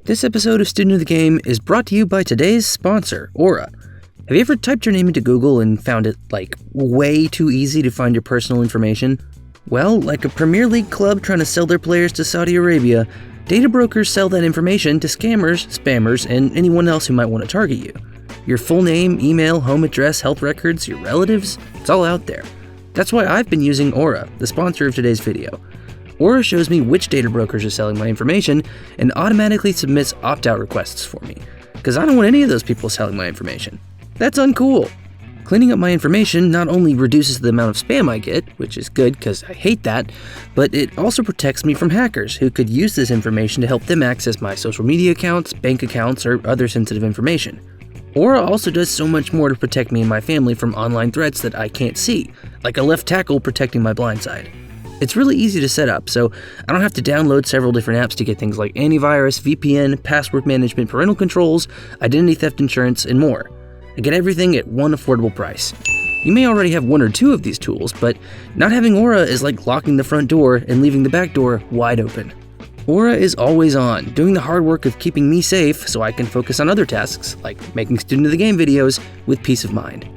This episode of Student of the Game is brought to you by today's sponsor, Aura. Have you ever typed your name into Google and found it, way too easy to find your personal information? Well, like a Premier League club trying to sell their players to Saudi Arabia, data brokers sell that information to scammers, spammers, and anyone else who might want to target you. Your full name, email, home address, health records, your relatives, it's all out there. That's why I've been using Aura, the sponsor of today's video. Aura shows me which data brokers are selling my information and automatically submits opt-out requests for me, because I don't want any of those people selling my information. That's uncool. Cleaning up my information not only reduces the amount of spam I get, which is good because I hate that, but it also protects me from hackers who could use this information to help them access my social media accounts, bank accounts, or other sensitive information. Aura also does so much more to protect me and my family from online threats that I can't see, like a left tackle protecting my blind side. It's really easy to set up, so I don't have to download several different apps to get things like antivirus, VPN, password management, parental controls, identity theft insurance, and more. I get everything at one affordable price. You may already have one or two of these tools, but not having Aura is like locking the front door and leaving the back door wide open. Aura is always on, doing the hard work of keeping me safe so I can focus on other tasks, like making Student of the Game videos, with peace of mind.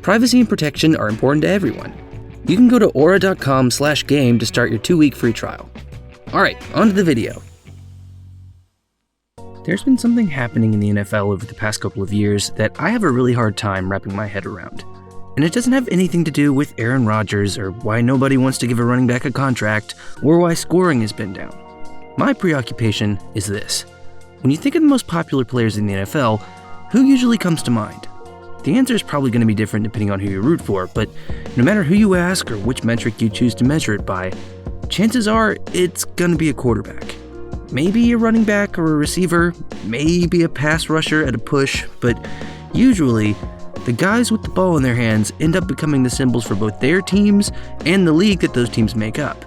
Privacy and protection are important to everyone. You can go to aura.com/game to start your 2-week free trial. Alright, on to the video. There's been something happening in the NFL over the past couple of years that I have a really hard time wrapping my head around. And it doesn't have anything to do with Aaron Rodgers or why nobody wants to give a running back a contract or why scoring has been down. My preoccupation is this. When you think of the most popular players in the NFL, who usually comes to mind? The answer is probably going to be different depending on who you root for, but no matter who you ask or which metric you choose to measure it by, chances are it's going to be a quarterback. Maybe a running back or a receiver, maybe a pass rusher at a push, but usually the guys with the ball in their hands end up becoming the symbols for both their teams and the league that those teams make up.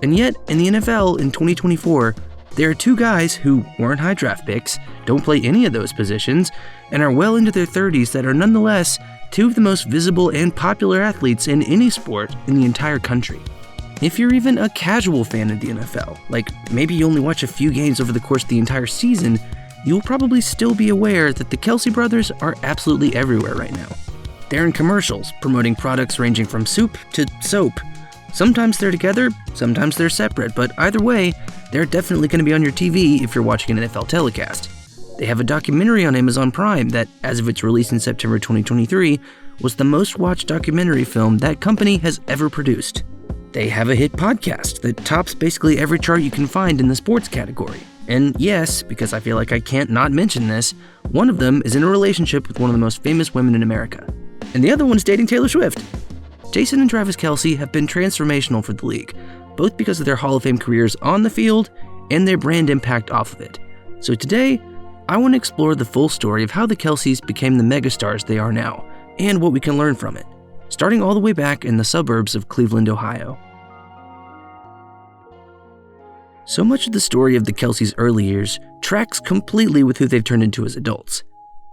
And yet, in the NFL in 2024, there are two guys who weren't high draft picks, don't play any of those positions, and are well into their 30s that are nonetheless two of the most visible and popular athletes in any sport in the entire country. If you're even a casual fan of the NFL, like maybe you only watch a few games over the course of the entire season, you'll probably still be aware that the Kelce Brothers are absolutely everywhere right now. They're in commercials, promoting products ranging from soup to soap. Sometimes they're together, sometimes they're separate, but either way, they're definitely going to be on your TV if you're watching an NFL telecast. They have a documentary on Amazon Prime that, as of its release in September 2023, was the most watched documentary film that company has ever produced. They have a hit podcast that tops basically every chart you can find in the sports category. And yes, because I feel like I can't not mention this, one of them is in a relationship with one of the most famous women in America. And the other one's dating Taylor Swift. Jason and Travis Kelce have been transformational for the league, both because of their Hall of Fame careers on the field and their brand impact off of it. So today, I want to explore the full story of how the Kelces became the megastars they are now, and what we can learn from it, starting all the way back in the suburbs of Cleveland, Ohio. So much of the story of the Kelces' early years tracks completely with who they've turned into as adults.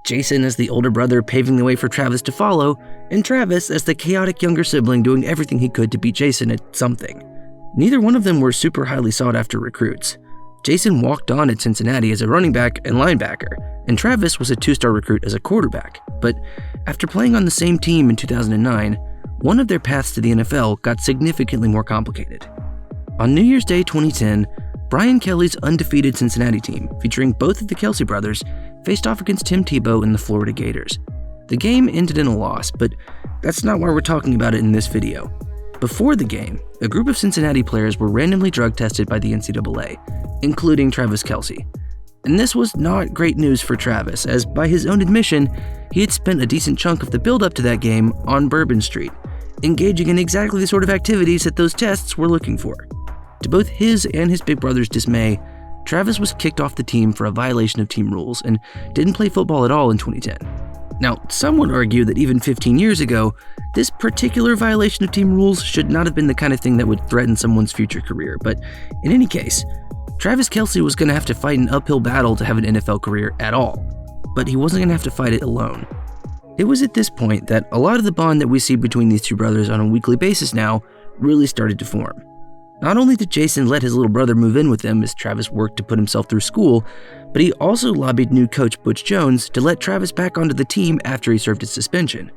Jason as the older brother paving the way for Travis to follow, and Travis as the chaotic younger sibling doing everything he could to beat Jason at something. Neither one of them were super highly sought-after recruits. Jason walked on at Cincinnati as a running back and linebacker, and Travis was a 2-star recruit as a quarterback. But after playing on the same team in 2009, one of their paths to the NFL got significantly more complicated. On New Year's Day 2010, Brian Kelly's undefeated Cincinnati team, featuring both of the Kelce brothers, faced off against Tim Tebow in the Florida Gators. The game ended in a loss, but that's not why we're talking about it in this video. Before the game, a group of Cincinnati players were randomly drug tested by the NCAA, including Travis Kelce. And this was not great news for Travis, as by his own admission, he had spent a decent chunk of the build-up to that game on Bourbon Street, engaging in exactly the sort of activities that those tests were looking for. To both his and his big brother's dismay, Travis was kicked off the team for a violation of team rules and didn't play football at all in 2010. Now, some would argue that even 15 years ago, this particular violation of team rules should not have been the kind of thing that would threaten someone's future career, but in any case, Travis Kelce was going to have to fight an uphill battle to have an NFL career at all, but he wasn't going to have to fight it alone. It was at this point that a lot of the bond that we see between these two brothers on a weekly basis now really started to form. Not only did Jason let his little brother move in with him as Travis worked to put himself through school, but he also lobbied new coach Butch Jones to let Travis back onto the team after he served his suspension.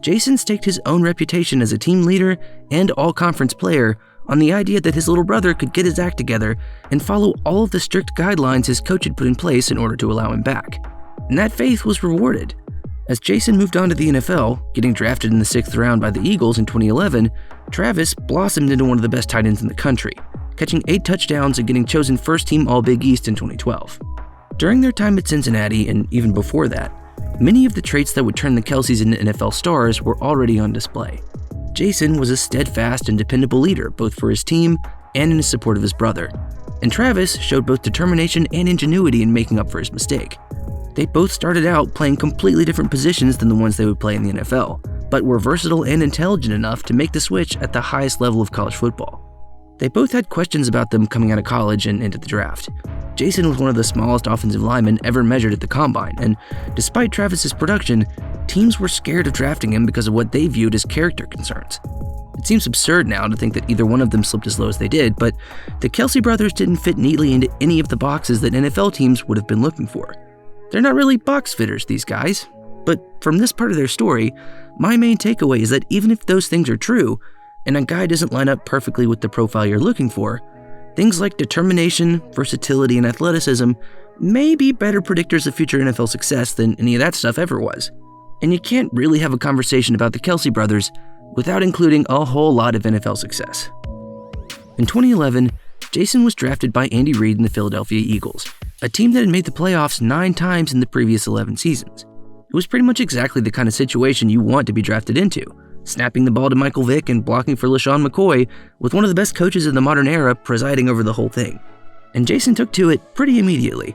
Jason staked his own reputation as a team leader and all-conference player on the idea that his little brother could get his act together and follow all of the strict guidelines his coach had put in place in order to allow him back. And that faith was rewarded. As Jason moved on to the NFL, getting drafted in the 6th round by the Eagles in 2011, Travis blossomed into one of the best tight ends in the country, catching 8 touchdowns and getting chosen first-team All-Big East in 2012. During their time at Cincinnati, and even before that, many of the traits that would turn the Kelces into NFL stars were already on display. Jason was a steadfast and dependable leader, both for his team and in his support of his brother. And Travis showed both determination and ingenuity in making up for his mistake. They both started out playing completely different positions than the ones they would play in the NFL, but were versatile and intelligent enough to make the switch at the highest level of college football. They both had questions about them coming out of college and into the draft. Jason was one of the smallest offensive linemen ever measured at the combine, and despite Travis's production, teams were scared of drafting him because of what they viewed as character concerns. It seems absurd now to think that either one of them slipped as low as they did, but the Kelce brothers didn't fit neatly into any of the boxes that NFL teams would have been looking for. They're not really box fitters, these guys. But from this part of their story, my main takeaway is that even if those things are true, and a guy doesn't line up perfectly with the profile you're looking for, things like determination, versatility, and athleticism may be better predictors of future NFL success than any of that stuff ever was. And you can't really have a conversation about the Kelce brothers without including a whole lot of NFL success. In 2011, Jason was drafted by Andy Reid and the Philadelphia Eagles, a team that had made the playoffs 9 times in the previous 11 seasons. It was pretty much exactly the kind of situation you want to be drafted into, snapping the ball to Michael Vick and blocking for LaShawn McCoy, with one of the best coaches in the modern era presiding over the whole thing. And Jason took to it pretty immediately.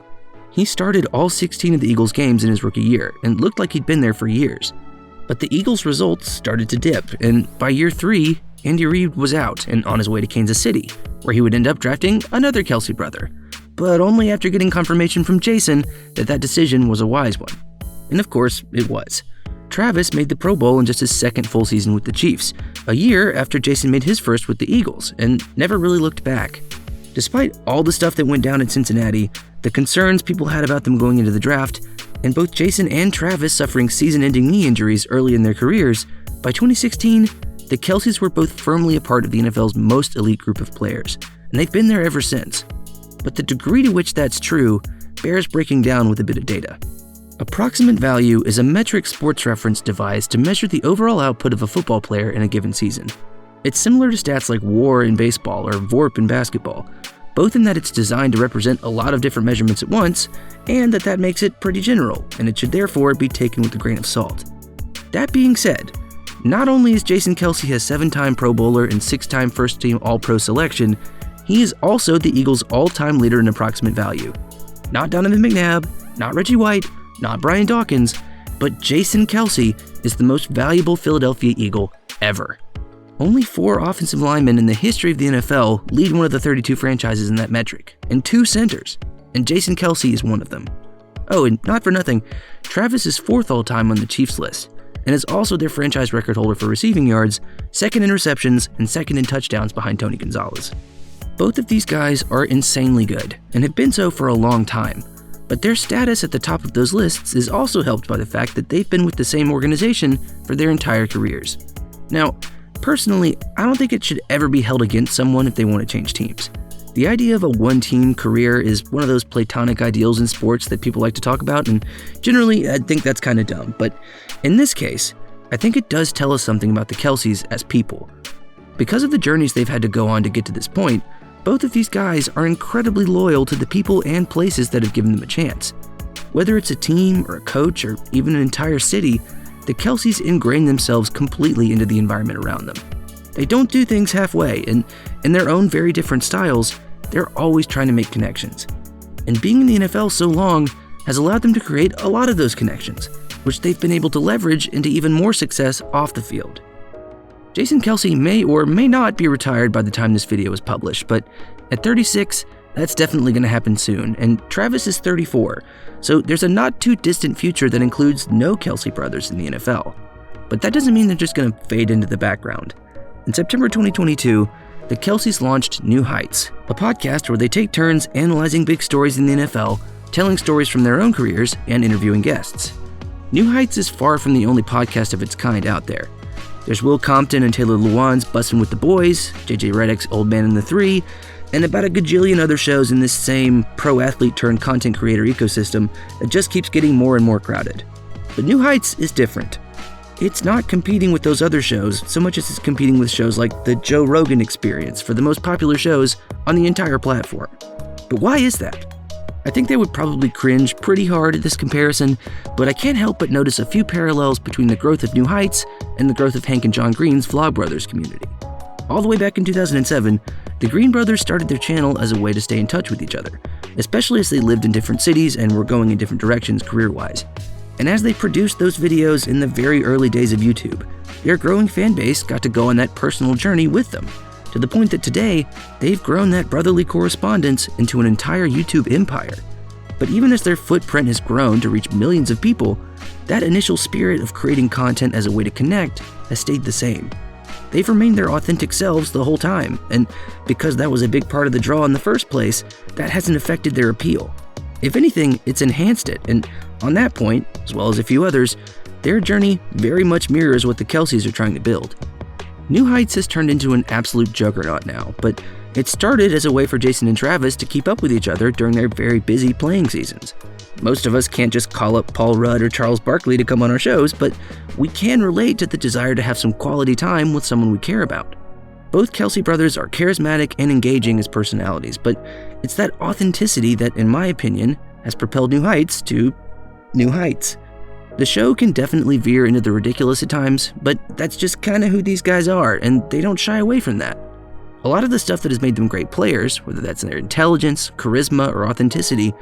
He started all 16 of the Eagles' games in his rookie year and looked like he'd been there for years. But the Eagles' results started to dip, and by year 3, Andy Reid was out and on his way to Kansas City, where he would end up drafting another Kelce brother, but only after getting confirmation from Jason that that decision was a wise one. And of course, it was. Travis made the Pro Bowl in just his 2nd full season with the Chiefs, a year after Jason made his first with the Eagles, and never really looked back. Despite all the stuff that went down in Cincinnati, the concerns people had about them going into the draft, and both Jason and Travis suffering season-ending knee injuries early in their careers, by 2016, the Kelces were both firmly a part of the NFL's most elite group of players, and they've been there ever since. But the degree to which that's true bears breaking down with a bit of data. Approximate value is a metric sports reference device to measure the overall output of a football player in a given season. It's similar to stats like WAR in baseball or VORP in basketball, both in that it's designed to represent a lot of different measurements at once, and that makes it pretty general, and it should therefore be taken with a grain of salt. That being said, not only is Jason Kelce a 7-time Pro Bowler and 6-time first-team All-Pro selection, he is also the Eagles' all-time leader in approximate value. Not Donovan McNabb, not Reggie White, not Brian Dawkins, but Jason Kelce is the most valuable Philadelphia Eagle ever. Only 4 offensive linemen in the history of the NFL lead one of the 32 franchises in that metric, and 2 centers, and Jason Kelce is one of them. Oh, and not for nothing, Travis is 4th all-time on the Chiefs list, and is also their franchise record holder for receiving yards, 2nd in receptions, and 2nd in touchdowns behind Tony Gonzalez. Both of these guys are insanely good, and have been so for a long time, but their status at the top of those lists is also helped by the fact that they've been with the same organization for their entire careers. Now, personally, I don't think it should ever be held against someone if they want to change teams. The idea of a one-team career is one of those platonic ideals in sports that people like to talk about, and generally, I think that's kind of dumb. But in this case, I think it does tell us something about the Kelces as people. Because of the journeys they've had to go on to get to this point, both of these guys are incredibly loyal to the people and places that have given them a chance. Whether it's a team or a coach or even an entire city, the Kelces ingrain themselves completely into the environment around them. They don't do things halfway, and in their own very different styles, they're always trying to make connections. And being in the NFL so long has allowed them to create a lot of those connections, which they've been able to leverage into even more success off the field. Jason Kelce may or may not be retired by the time this video is published, but at 36, that's definitely going to happen soon, and Travis is 34, so there's a not too distant future that includes no Kelce brothers in the NFL. But that doesn't mean they're just going to fade into the background. In September 2022, the Kelces launched New Heights, a podcast where they take turns analyzing big stories in the NFL, telling stories from their own careers and interviewing guests. New Heights is far from the only podcast of its kind out there. There's Will Compton and Taylor Lewan's Bussin' with the Boys, JJ Redick's Old Man and the Three, and about a gajillion other shows in this same pro-athlete turned content creator ecosystem that just keeps getting more and more crowded. But New Heights is different. It's not competing with those other shows so much as it's competing with shows like the Joe Rogan Experience for the most popular shows on the entire platform. But why is that? I think they would probably cringe pretty hard at this comparison, but I can't help but notice a few parallels between the growth of New Heights and the growth of Hank and John Green's Vlogbrothers community. All the way back in 2007, the Green brothers started their channel as a way to stay in touch with each other, especially as they lived in different cities and were going in different directions career-wise. And as they produced those videos in the very early days of YouTube, their growing fan base got to go on that personal journey with them, to the point that today, they've grown that brotherly correspondence into an entire YouTube empire. But even as their footprint has grown to reach millions of people, that initial spirit of creating content as a way to connect has stayed the same. They've remained their authentic selves the whole time, and because that was a big part of the draw in the first place, that hasn't affected their appeal. If anything, it's enhanced it, and on that point, as well as a few others, their journey very much mirrors what the Kelces are trying to build. New Heights has turned into an absolute juggernaut now, but it started as a way for Jason and Travis to keep up with each other during their very busy playing seasons. Most of us can't just call up Paul Rudd or Charles Barkley to come on our shows, but we can relate to the desire to have some quality time with someone we care about. Both Kelce brothers are charismatic and engaging as personalities, but it's that authenticity that, in my opinion, has propelled New Heights to New Heights. The show can definitely veer into the ridiculous at times, but that's just kind of who these guys are, and they don't shy away from that. A lot of the stuff that has made them great players, whether that's their intelligence, charisma, or authenticity,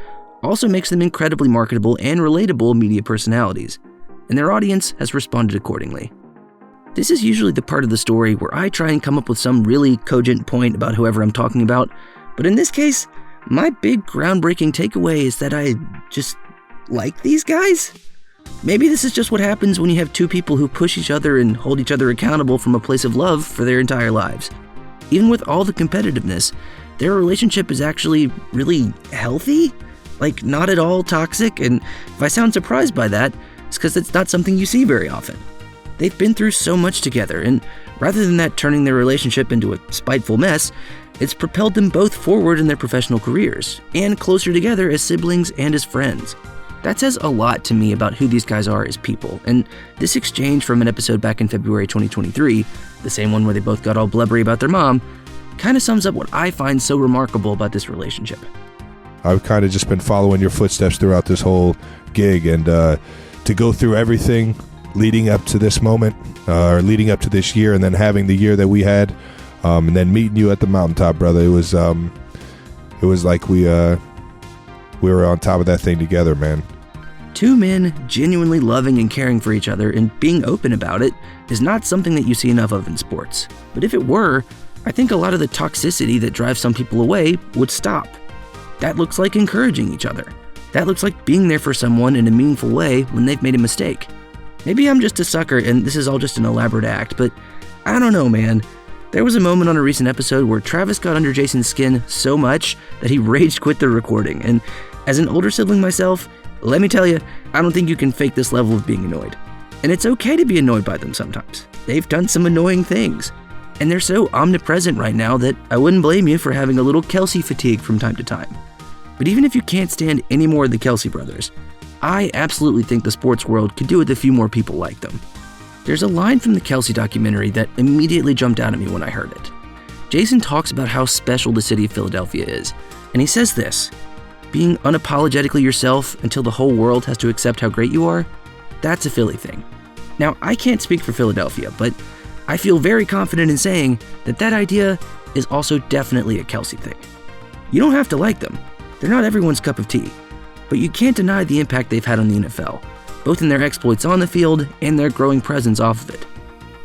also makes them incredibly marketable and relatable media personalities, and their audience has responded accordingly. This is usually the part of the story where I try and come up with some really cogent point about whoever I'm talking about, but in this case, my big groundbreaking takeaway is that I just like these guys. Maybe this is just what happens when you have two people who push each other and hold each other accountable from a place of love for their entire lives. Even with all the competitiveness, their relationship is actually really healthy, like not at all toxic, and if I sound surprised by that, it's because it's not something you see very often. They've been through so much together, and rather than that turning their relationship into a spiteful mess, it's propelled them both forward in their professional careers, and closer together as siblings and as friends. That says a lot to me about who these guys are as people, and this exchange from an episode back in February 2023, the same one where they both got all blubbery about their mom, kind of sums up what I find so remarkable about this relationship. I've kind of just been following your footsteps throughout this whole gig, and to go through everything leading up to this moment, or leading up to this year, and then having the year that we had, and then meeting you at the mountaintop, brother, it was like we were on top of that thing together, man. Two men genuinely loving and caring for each other and being open about it is not something that you see enough of in sports. But if it were, I think a lot of the toxicity that drives some people away would stop. That looks like encouraging each other. That looks like being there for someone in a meaningful way when they've made a mistake. Maybe I'm just a sucker and this is all just an elaborate act, but I don't know, man. There was a moment on a recent episode where Travis got under Jason's skin so much that he rage quit the recording, and as an older sibling myself, let me tell you, I don't think you can fake this level of being annoyed. And it's okay to be annoyed by them sometimes. They've done some annoying things. And they're so omnipresent right now that I wouldn't blame you for having a little Kelce fatigue from time to time. But even if you can't stand any more of the Kelce brothers, I absolutely think the sports world could do with a few more people like them. There's a line from the Kelce documentary that immediately jumped out at me when I heard it. Jason talks about how special the city of Philadelphia is, and he says this: being unapologetically yourself until the whole world has to accept how great you are, that's a Philly thing. Now, I can't speak for Philadelphia, but I feel very confident in saying that that idea is also definitely a Kelce thing. You don't have to like them. They're not everyone's cup of tea. But you can't deny the impact they've had on the NFL, both in their exploits on the field and their growing presence off of it.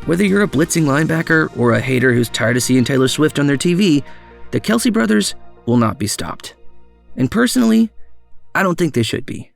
Whether you're a blitzing linebacker or a hater who's tired of seeing Taylor Swift on their TV, the Kelce brothers will not be stopped. And personally, I don't think they should be.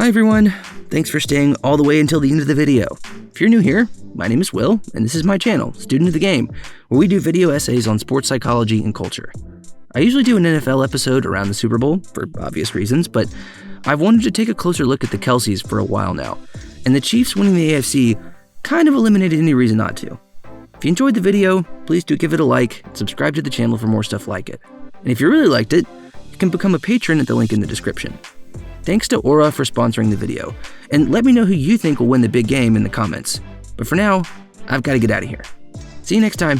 Hi everyone, thanks for staying all the way until the end of the video. If you're new here, my name is Will, and this is my channel, Student of the Game, where we do video essays on sports psychology and culture. I usually do an NFL episode around the Super Bowl, for obvious reasons, but I've wanted to take a closer look at the Kelces for a while now, and the Chiefs winning the AFC kind of eliminated any reason not to. If you enjoyed the video, please do give it a like, and subscribe to the channel for more stuff like it. And if you really liked it, you can become a patron at the link in the description. Thanks to Aura for sponsoring the video, and let me know who you think will win the big game in the comments. But for now, I've got to get out of here. See you next time.